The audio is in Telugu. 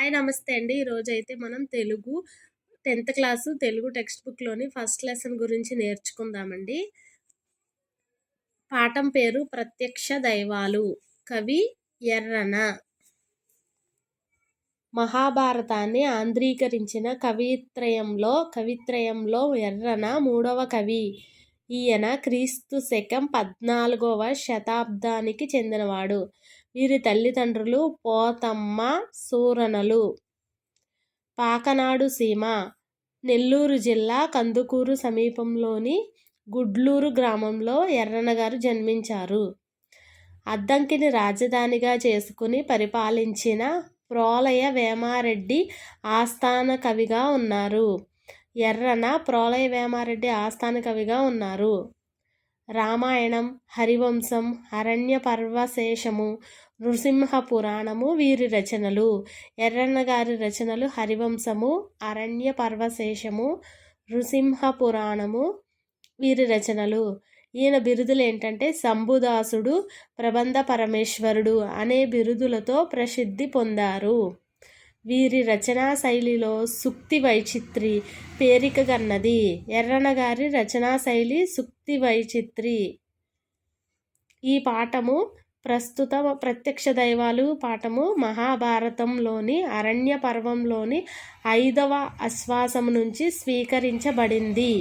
హాయ్ నమస్తే అండి. ఈరోజైతే మనం Telugu 10th class Telugu text బుక్‌లోని ఫస్ట్ లెసన్ గురించి నేర్చుకుందామండి. పాఠం పేరు ప్రత్యక్ష దైవాలు. కవి ఎర్రన. మహాభారతాన్ని ఆంధ్రీకరించిన కవిత్రయంలో ఎర్రన మూడవ కవి. ఈయన క్రీస్తు శకం 14వ శతాబ్దానికి చెందినవాడు. వీరి తల్లిదండ్రులు పోతమ్మ సూరనలు. పాకనాడు సీమ, నెల్లూరు జిల్లా కందుకూరు సమీపంలోని గుడ్లూరు గ్రామంలో ఎర్రన గారు జన్మించారు. అద్దంకిని రాజధానిగా చేసుకుని పరిపాలించిన ప్రోలయ వేమారెడ్డి ఆస్థాన కవిగా ఉన్నారు. ఎర్రన ప్రోలయ వేమారెడ్డి ఆస్థాన కవిగా ఉన్నారు. రామాయణం, హరివంశం, అరణ్యపర్వశేషము, నృసింహ పురాణము వీరి రచనలు. ఎర్రన గారి రచనలు హరివంశము, అరణ్యపర్వశేషము, నృసింహ పురాణము వీరి రచనలు. ఈయన బిరుదులు ఏంటంటే శంభుదాసుడు, ప్రబంధ పరమేశ్వరుడు అనే బిరుదులతో ప్రసిద్ధి పొందారు. వీరి రచనా శైలిలో సూక్తి వైచిత్రి పేరికగన్నది. ఎర్రన గారి రచనా శైలి సూక్తి వైచిత్రి. ఈ పాఠము ప్రస్తుత ప్రత్యక్ష దైవాలు పాఠము మహాభారతంలోని అరణ్య పర్వంలోని 5వ ఆశ్వాసము నుంచి స్వీకరించబడింది.